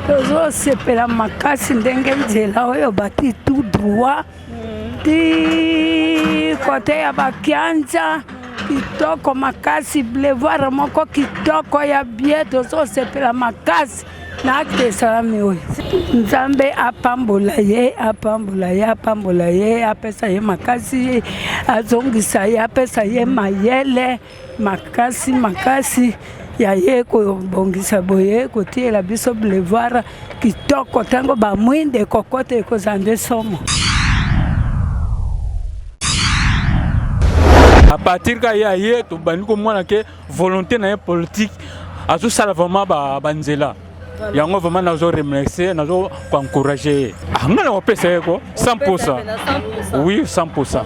tozosepela makasi ndenge nzela oyo bati tout droit ti kote ya bakianja kitoko makasi boulevard moko kitoko ya bie tozosepela makasi na acte esalami oyo nzambe apambola ye apesa ye makasi azongisa ye apesa ye mayele makasi ya ye kobongisa boye kotiela biso boulevard kitoko ntango bamwinde kokota ekozala nde somo. À partir ka ye to bani ko mona ke volonté na politique azo sala vraiment banzela yango vraiment nazo remercier nazo encourager ngana opesa ko 100%. Oui, 100%.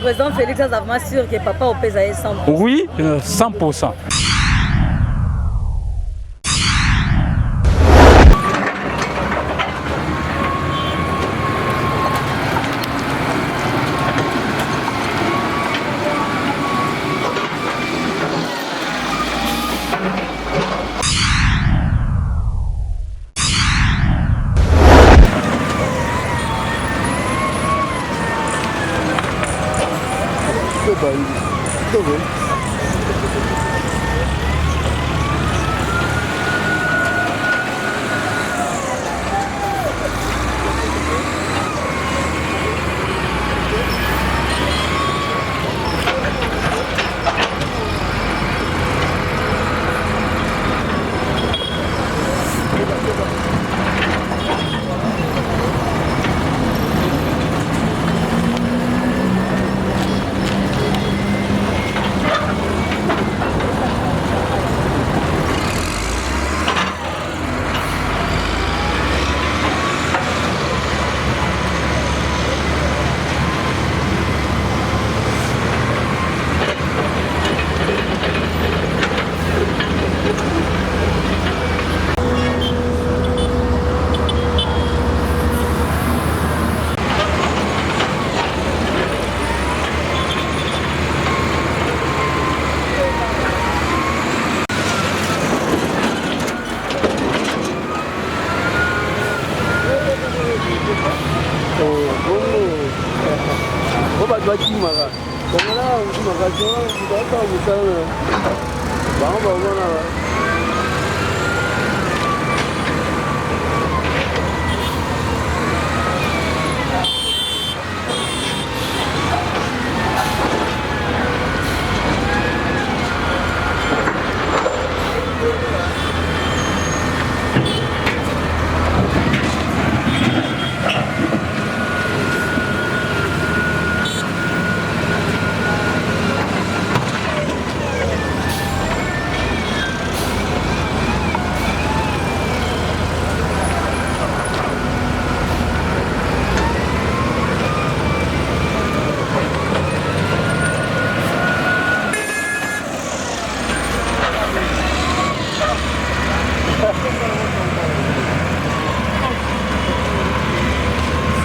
Président Félix a vraiment sûr que papa opesa 100%. Oui, 100%.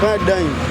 Fadinho.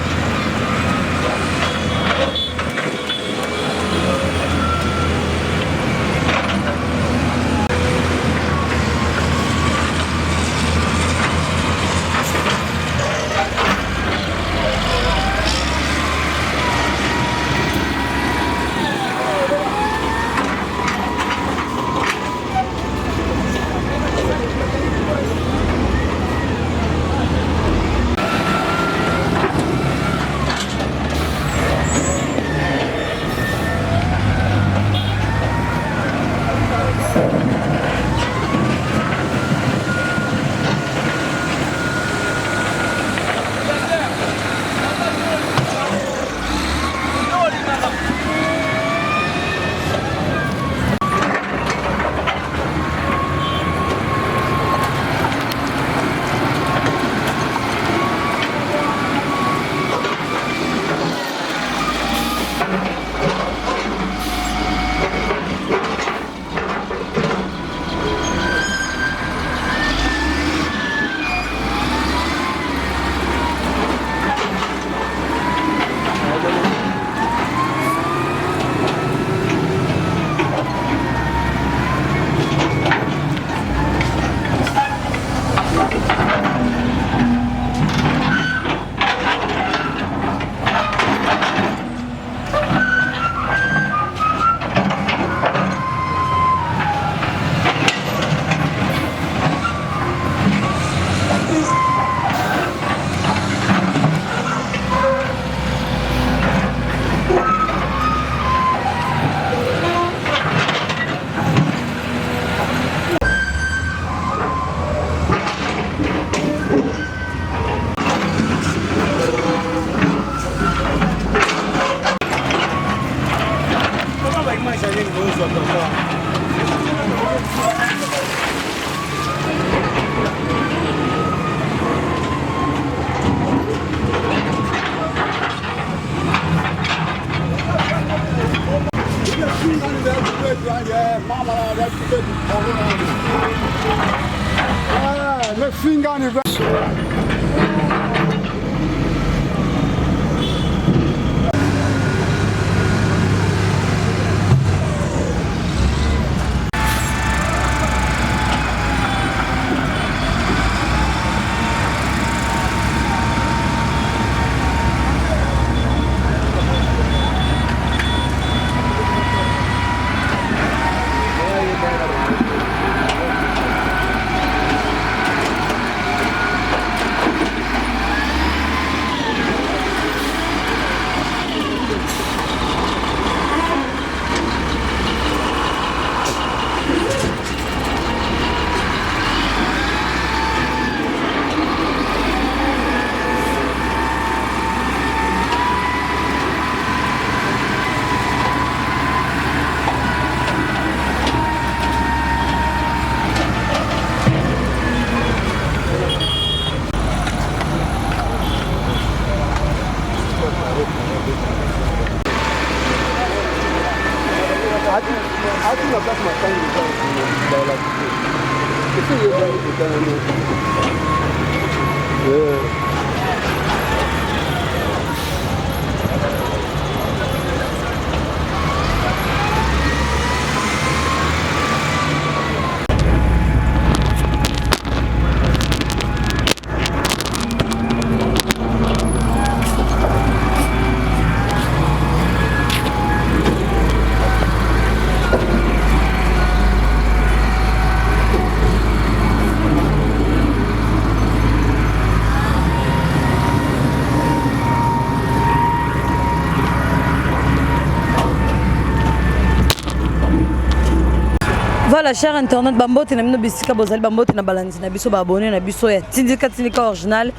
Voilà, cher internet, Bambote na mino bisika bozali Bambote na balanzi na biso ba abonné na biso ya Tindika original.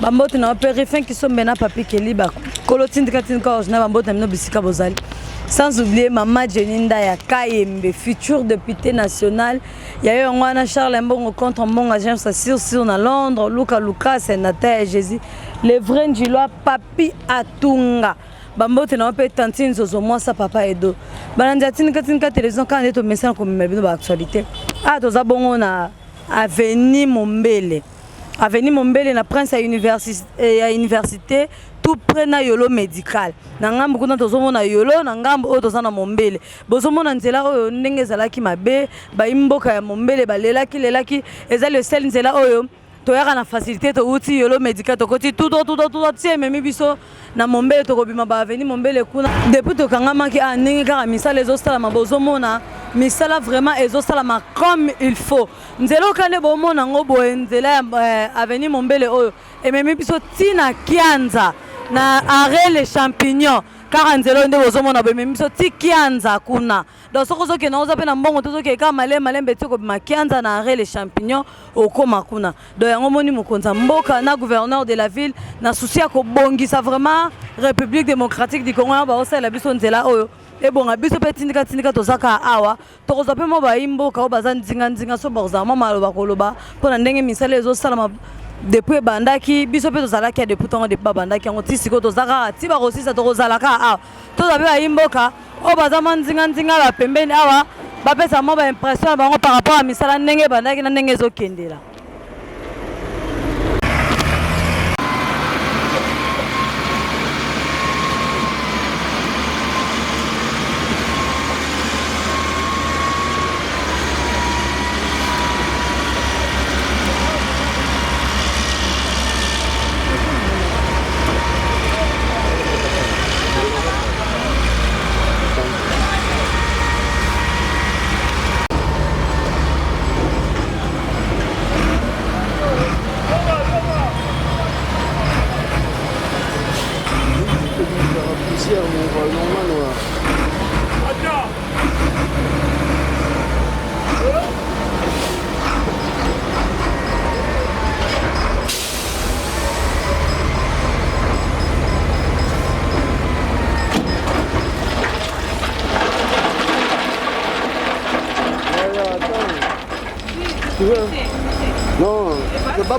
Bambote na périfin qui sont maintenant papi Kelly ba kolo Tindika original Bambote na mino bisika bozali. Sans oublier Mama Jeninda ya Kayembe, futur député national. Il y a eu un Charles Mbongo contre mon agent sur na Londres, Luca sénateur Jésus. Le vrai Njilwa papi Atunga. Bambote na pe tantine zozo moi sa papa edo balandi Tindika télévision quand est au message comme bino ba actualité toza bongo na avenue Mombele na prince à université tout près na yolo médical na ngambo kuna tozomona yolo na ngambo oyo toza na Mombele bozomona nzela oyo ndenge ezalaki mabe ba imboka ya Mombele balelaki eza le sel nzela oyo toyaka na facilité to uti yolo médical to koti tout tie memi biso na Mombele to kobima ba avenue Mombele kuna depuis to kangamaki ndenge kaka misala ezosala mabozomona misala vraiment ezosala ma comme il faut nzelo kane bomona ngo boye nzela avenue Mombele oyo memi biso tina kianza na arrêt les champignons car nzelo nde bozomona boye memi biso ti kianza kuna donc soko zoke na oza pe na mbongo to zoke ka malembe ti kobima kianza na arrêt les champignons okoma kuna donc yango moni mokonza mboka na gouverneur de la ville na souci ya kobongisa vraiment République démocratique du Congo ba osala biso nzela oyo ebonga biso pe Tindika tozaka awa tokoza pe mo ba imboka obaza nzinga so boza mama maloba koloba pona ndenge misala ezosala depuis bandaki biso pe tozalaki ya depuis tongo depuis bandaki yango ti siko tozaka ti bakosisa tokozalaka awa toza pe ba imboka obaza nzinga ba pembeni awa bapesa mo ba impression bango par rapport à misala ndenge bandaki na ndenge ezokendela. Non, c'est pas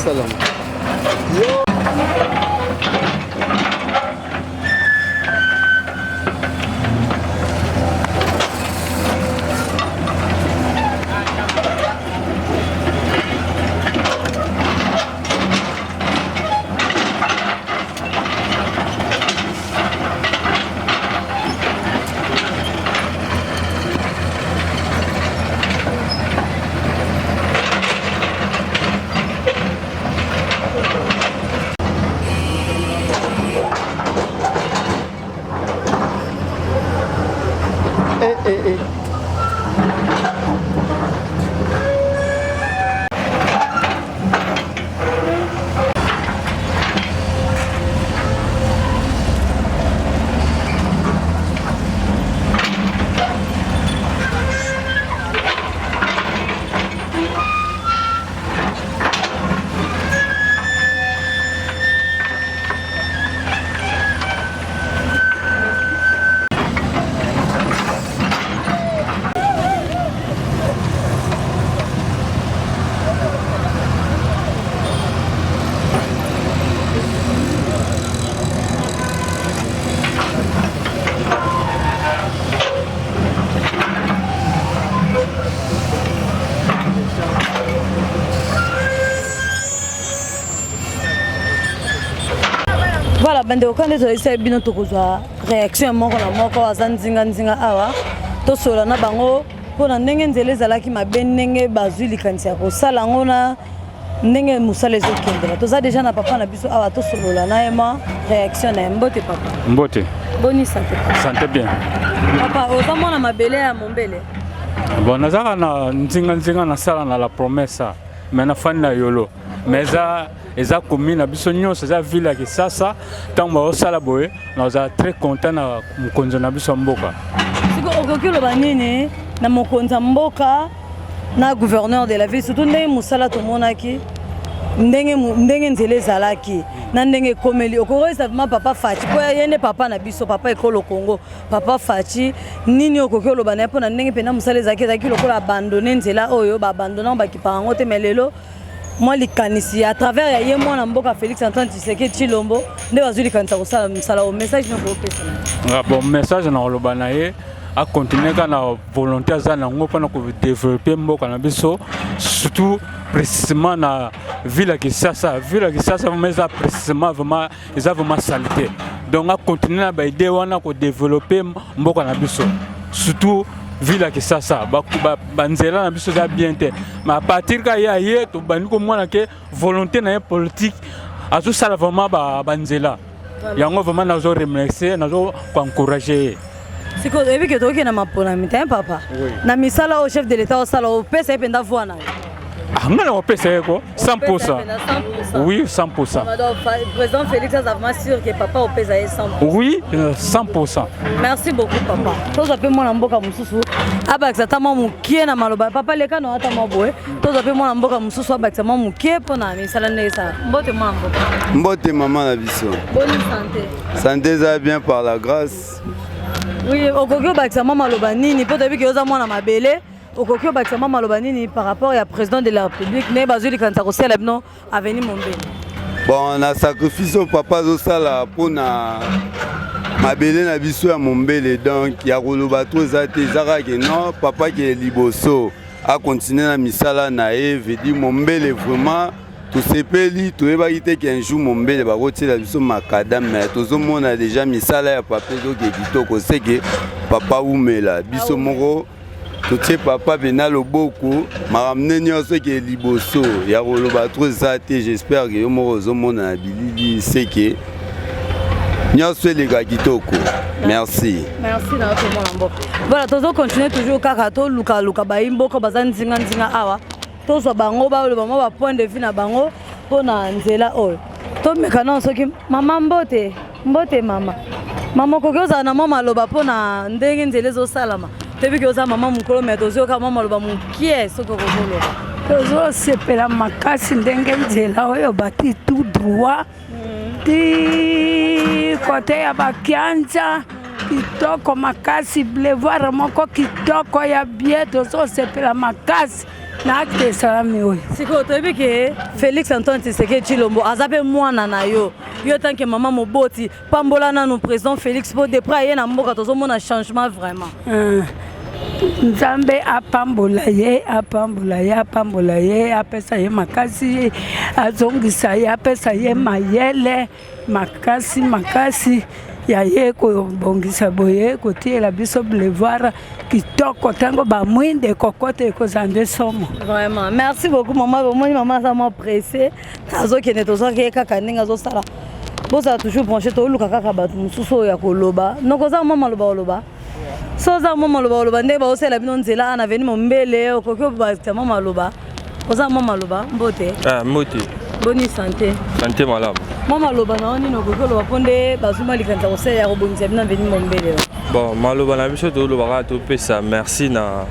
salam. Voilà, bande okande to esa bino to kozwa réaction moko na moko azanzinga nzinga awa to sola na bango pona ndenge nzele zalaki mabe ndenge bazwi likanisi ya kosala ngo na ndenge musala ezokendela toza déjà na papa na biso awa to solola na yema réaction na mbote papa Mbote. boni santé Santé bien. papa oza mona mabele ya mombele Bon, nazaka na nzinga na sala na la promesse mais na fani na yolo mais eza commune na biso nyonso eza ville ya Kisasa ntango baosala boye naza très content na mokonzi na biso mboka siko okoki loba nini na mokonzi ya mboka na gouverneur de la ville surtout ndenge mosala tomonaki ndenge nzela ezalaki na ndenge ekomeli okokoyisa ma papa Faci po yende papa na biso papa ekolo Congo papa Faci nini okoki oloba na ye mpo na ndenge mpena mosala ezalaki lokola abandone nzela oyo baabandona bakipaka yango te me lelo moi likanisi à travers ya ye mwana mboka Félix Antoine Tshisekedi Tshilombo nde bazwi likanisa kosala msala au message na kopesa. Bon message na oloba na ye a continuer kana volonté aza nango mpona ko développer mboka na biso surtout précisément na ville ya Kisasa vraiment eza précisément vraiment eza vraiment salité donc a continuer na ba idée wana ko développer mboka na biso surtout ville ya Kisasa banzela na biso za bien te mais à partir ka ya ye to bani ko mwana ke volonté na politique azo sala vraiment banzela yango vraiment nazo remercier nazo encourager. Si vous avez vu que tu as un papa, na misala au chef de l'État au sala au pesa et penda voana. Ah non, au pesa 100%. Oui, 100%. Le président Félix a vraiment sûr que papa au pesa 100%. Oui, 100%. Merci beaucoup papa. Tous appelez moi mboka mususu. Abaksa tama mukie na maloba. Papa leka no ata maboe. Tous appelez moi mboka mususu abaksa ma mukie pona misala nesa. Mbote moi mboka. Mbote maman la biso. Bonne santé. Santé ça bien par la grâce. Oui, au Kokyo Baksama Malobanini, peut-être que vous avez mabélé. Au Kokyo Baksama Malobanini par rapport au président de la République, mais Bazuli Kantarosé Lebno a venu Mombé. Bon, on a sacrifié au papa Zosala pour na mabélé na biso à Mombé, donc il y a Rolobato Zate Zara qui non, papa qui est liboso a continué na misala nae, veut dire Mombé vraiment. Tout ce pays, tout le monde qui a un jour Mombé, va retirer la vision macadam, mais tout le monde a déjà mis ça là, papa donc c'est que papa ou là, biso moro, tout ce papa venait le beaucoup, m'a ramené ni ce qui est liboso, il y a le bateau zaté, j'espère que moro zo monde a bilili, c'est que ni ce les gars qui toko. Merci. Merci na tout le monde. Voilà, tous continuer toujours kakato, luka baimbo, ko bazan zinga awa. Tous bango ba le ba point de vue na bango pona nzela oyo to mekana soki mama mbote mama kokoza na mama loba pona ndenge nzela zo salama tebi koza mama mukolo meto zo ka mama loba mukie soko kokolo tozo sepela makasi ndenge nzela oyo bati tout droit ti kote ya bakianja kitoko makasi boulevard moko kitoko ya bien tozo sepela makasi. Siko toyebi ke Félix Antoine Tshisekedi Tshilombo azape mwana na yo tanke mama moboti pambola na no président Félix po de pra ye na mboka tozo mona changement vraiment. Nzambe apambola ye apesa ye makasi azongisa ye apesa ye mayele makasi ya ye ko bongisa boye ko tiela biso boulevard kitoko tango ba mwinde kokote ko zande somo. Vraiment merci beaucoup maman ça m'a pressé azo kene tozo ke kaka ninga zo sala boza toujours branché to luka kaka batu mususu ya koloba noko za mama loba so za mama loba nde ba osela bino nzela ana veni mombele okokyo ba mama loba oza mama loba mbote mbote bonne santé malamu. Mama loba na oni no kokolo baponde bazuma likanta kose ya robongisa bina veni mombele. Bon maloba na biso to loba to pesa merci na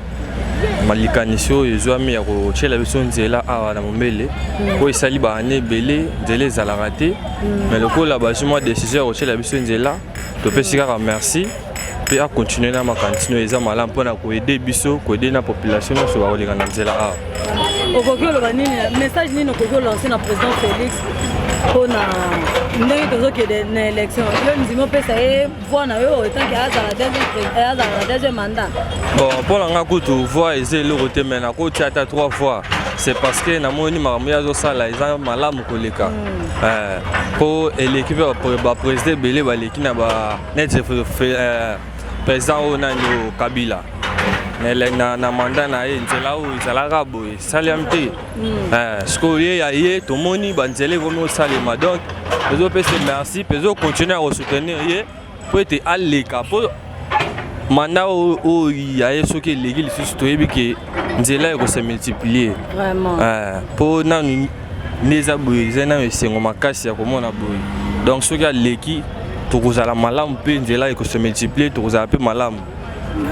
malikanisio ezwami ya ko chela biso nzela awa na mombele ko isali ba ane belé nzela za la raté mais le ko la bazuma décision ko chela biso nzela to pesa ka merci puis à continuer na makantino eza malamu pona ko aider biso ko aider na population so ba koleka na nzela awa. Okokolo banini message nini okokolo lancer na président Félix pour na ndenge tozo ke de élection yo ndimo pesa e voix na yo tant que aza la deuxième mandat. Bon pour la ngakutu voix eze le côté mais na ko tiata 3 fois c'est parce que na moni makambo ya zo sala eza malamu koleka pour l'équipe ba président belé ba l'équipe na ba net président onani Kabila na mandat na ye nzela o ezalaka boye saliam te siko ye ya ye tomoni banzela ekomi osalema donc ezopesa merci mpe ezokonstinue ya kosoutenir ye po ete aleka po mandat oyo ya ye soki eleki lisusu toyebi ke nzela ekose multiplier po nanu nde eza boye eza nano esengo makasi ya komona boye donc soki aleki tokozala malamu mpe nzela ekose multiplier tokozala mpe malamu.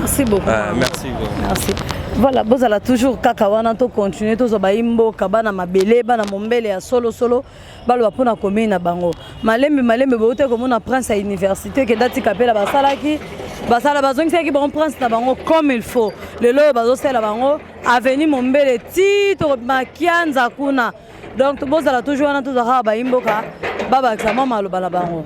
Merci beaucoup. Merci. Voilà, vous allez toujours kakawana to continuer to zobaimbo kabana mabele bana mombele ya solo balo pona commune na bango. Malembe bote comme on prince à université que dati kapela basala bazongisa ki bon prince na bango comme il faut. Le lo bazo sala bango avenue mombele ti to makianza kuna donc bozala toujours wana tozalaka bayimboka babakisa mwa maloba na bango.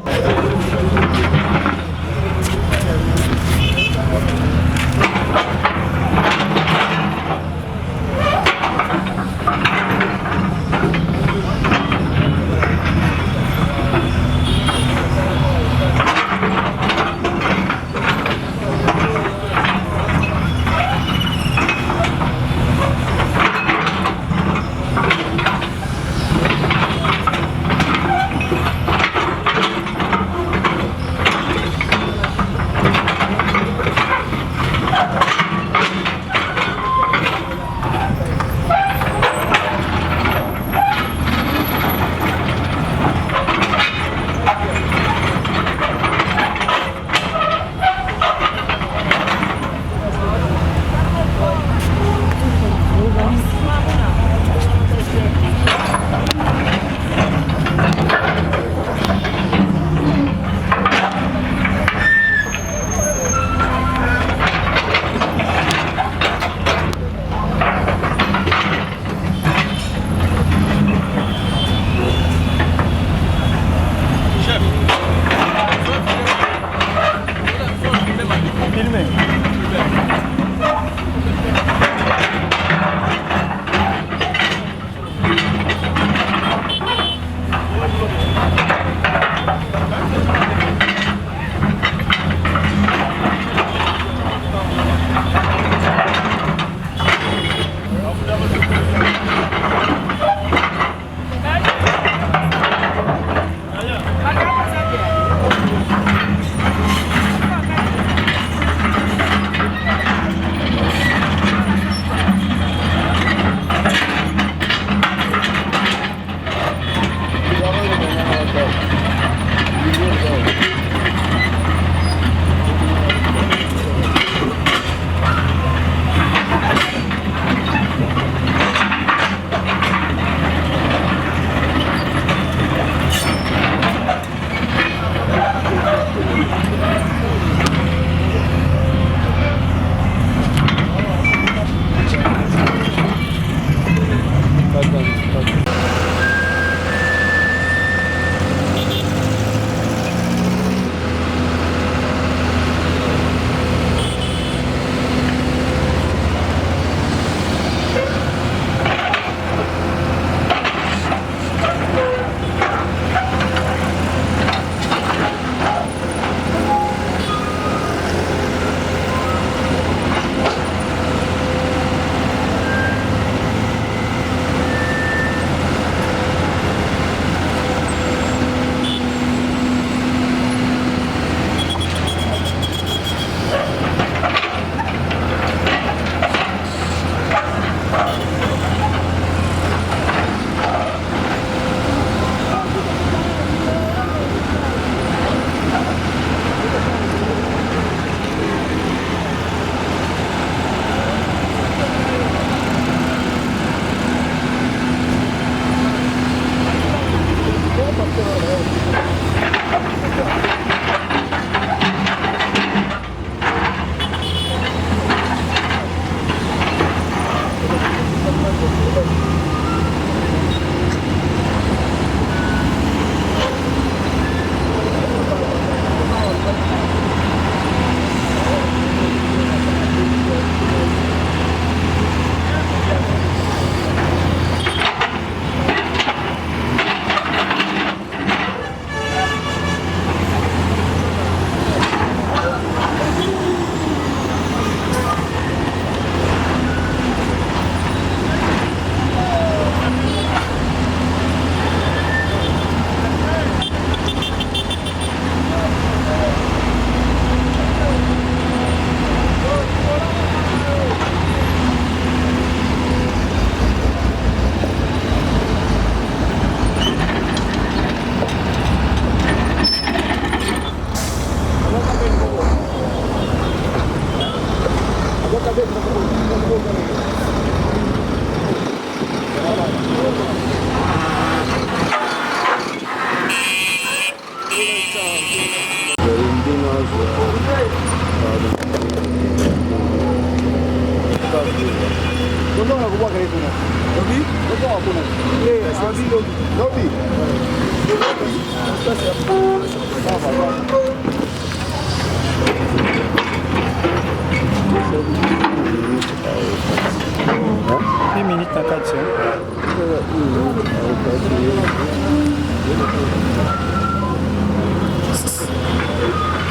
minutes na kati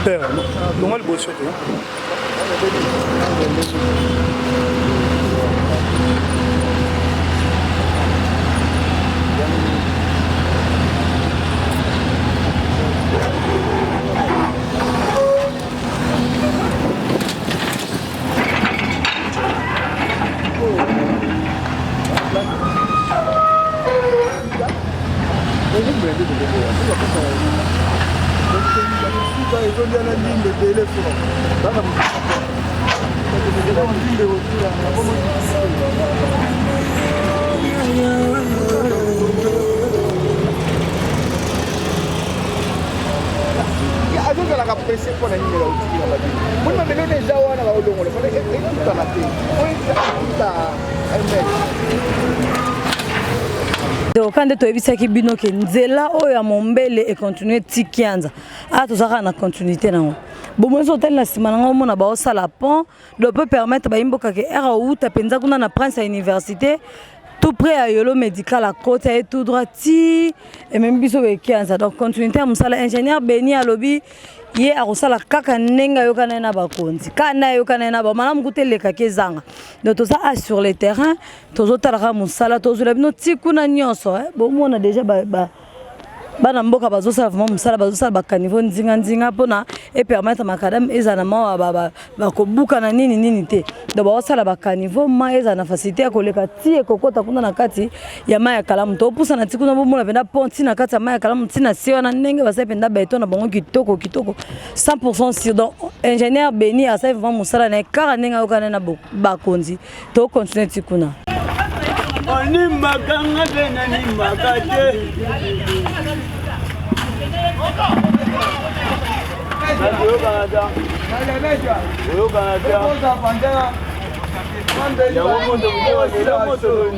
père longa liboso te azozalaka presse mpo na nini lautikila babini moni mamelo deja wana baolongola fona ekutana te oekuta toka nde toyebisaki bino ke nzela oyo ya mombele ekontinue tiki yanza tozalaka na continuité nango bomoi otali na nsima nango omona baosala pont do peut permettre bayimboka ke ere outa mpenza kuna na prince ya université tout près à yolo médical à côté et tout droit ti et même biso bekianza donc continuité ya mosala ingénieur Beni alobi ye akosala kaka ndenge ayokana na bakonzi kana ayokana na bamalamu kuteleka kezanga donc toza sur le terrain tozotalaka mosala tozula bino ti kuna nyonso bomona déjà bana mboka bazosala vraiment mosala bazosala bakaniveau ndinga mpona epermettre makadame eza na mawa bakobuka na nini te donc bazosala bakaniveau ma eza na facilité ya koleka ti ekokota kuna na kati ya mai ya kalamu topusa na ti kuna bomona mpenza pont ti na kati ya mai ya kalamu ti na se wana ndenge basali mpenza beton na bango kitoko 100% sur donc ingénieur Beni asali vraiment mosala na ye kaka ndenge ayokana na bakonzi tokontinue ti kuna Animakanga tena ni makate. Ndio Canada. Ndio Canada. Ya womondo mmoja moto.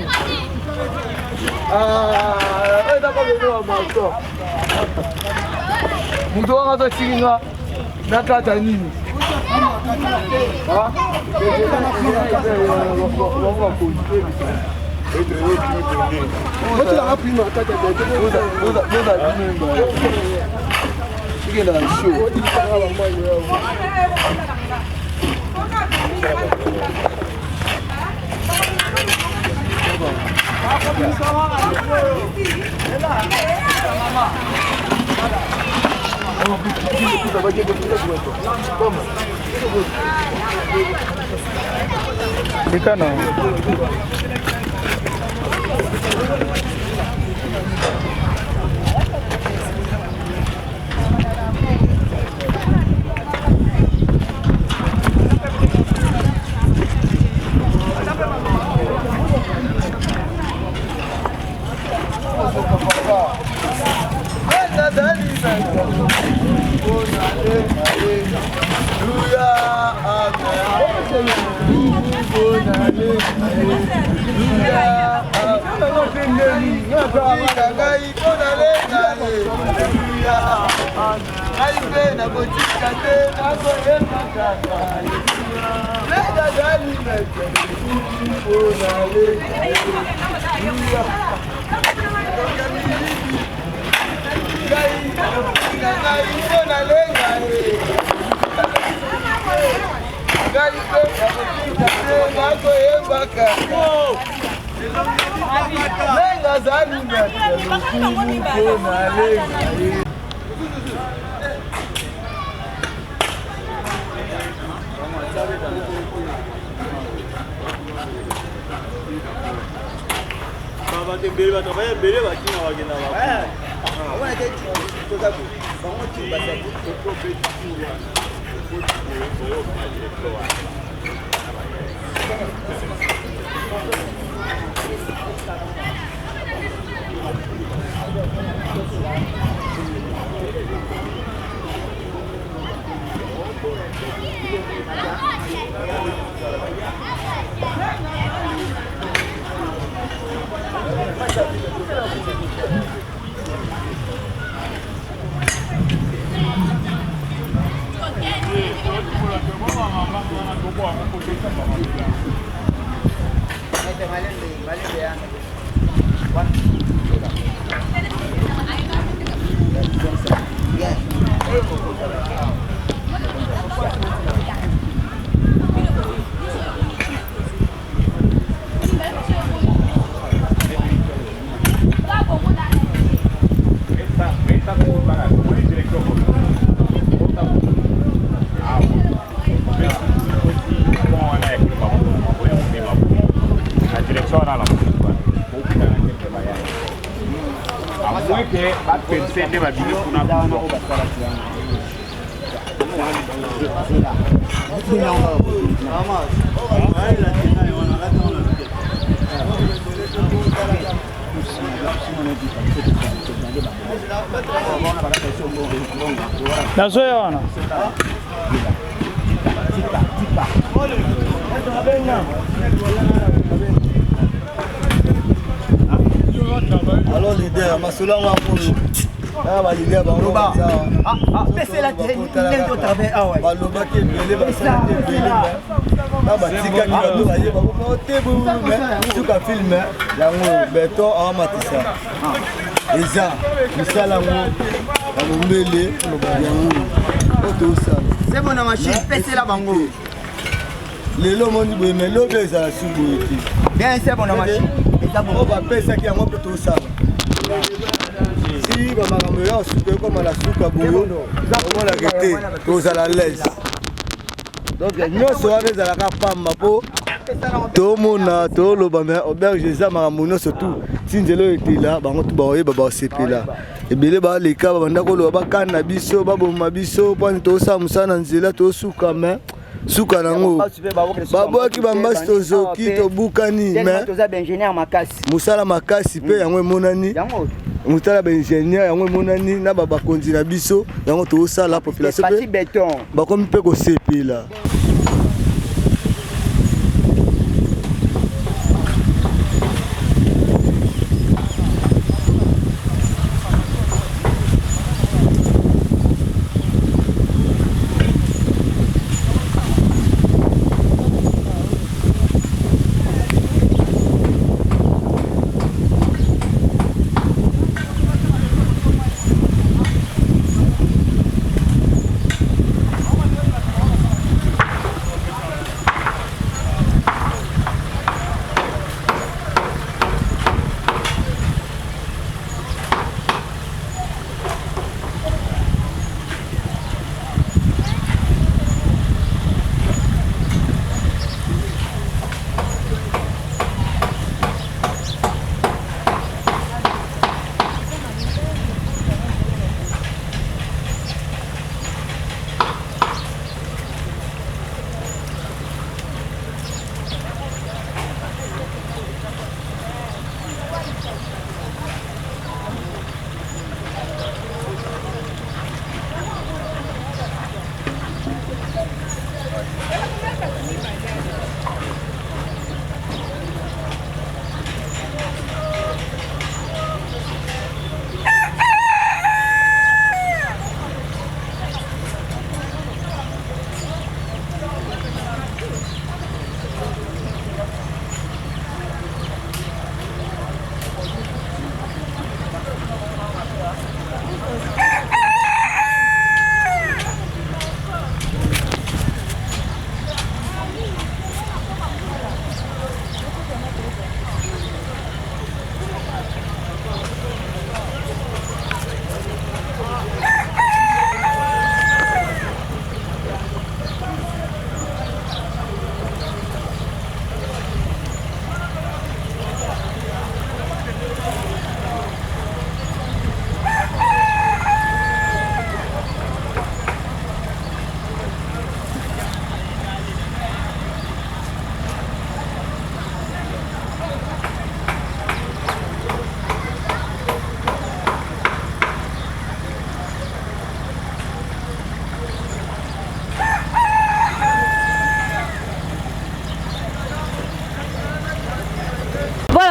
Enda kwa ndio maso. Mtu wangu atashinga na kata nini? Dekana. nazoyona alors leader masolo yango akolo aya balider bango balobaki ebele basalaki ebele na batikaki bato bayeba otebulume suka filme yango beton awamatisa eza misala yango bamombele yango otosala sebona machine pesela bango lelo moni boye me lobi ezala suboye te bien sebona machine o bapesaki yango mpe tosala si bamakambo ya suka ekoma na suka boyo omonaka te tozala lese donc nyonso wana ezalaka pamba mpo tomona toloba me auberge eza makambo nyonso tu ti nzela oyo etela bango tu baoyeba baosepela ebele baleka babanda koloba bakani na biso baboma biso mponi tosala mosala na nzela tosuka me suka nango babwaki bambasi tozoki tobukani me mosala makasi mpe yango emonani mosala baingénieur yango emonani na bakonzi na biso yango tosala population mpe bakomi mpe kosepela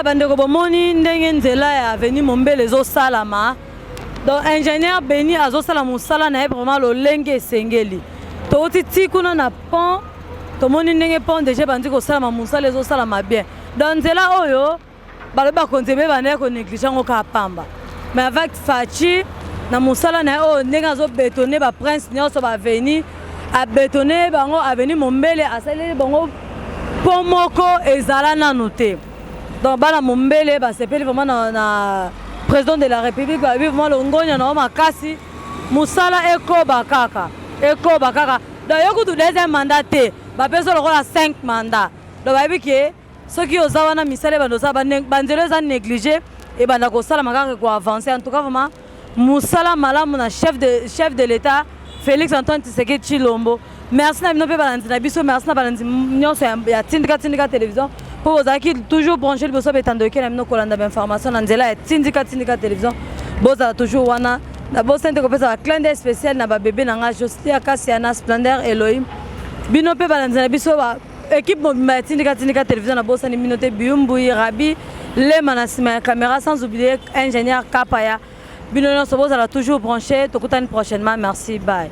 bandeko bomoni ndenge nzela ya avenue Mombele ezosalama. Donc ingénieur Beni azosala mosala na ye vraiment lolenge esengeli. Toti tikuna na pont tomoni ndenge PONDG bandi kosalama mosala ezosalama bien dans nzela oyo balobi bakonzebe bande konéglige yango kaka pamba mais avec Fachi na mosala na ye oyo ndenge azobetone baprince nyonso baveni abetone bango aveni Mombele asaleli bango mpo moko ezala nanu te donc bana Mombele basepeli vraiment na président de la République babi vraiment longonya na makasi mosala ekoba kaka donc yokutu deuxième mandat te bapeso lokola 5 mandats donc bayebi ke soki oza wana misala bandosa banzelo eza négligé et banda kosala makaka koavancer en tout cas vraiment mosala malamu na chef de l'état Félix Antoine Tshisekedi Tshilombo merci na bino mpe balandi na biso merci na balandi nyonso ya tindika télévision mpo bozalaki toujours branché liboso betandoki na bino kolanda bainformation na nzela ya tindika télévision bozala toujours wana na bosente kopesa baclin d'œil spécial na babebe na nga Josti Akasiana Splendeur Elohim bino mpe balandi na biso équipe mobimba ya tindika télévision na bosani bino te Biumbuyi Rabi Lema na nsima ya caméra sans oublier ingénieur Kapaya bino nyonso bozala toujours branché tokutani prochainement merci bye.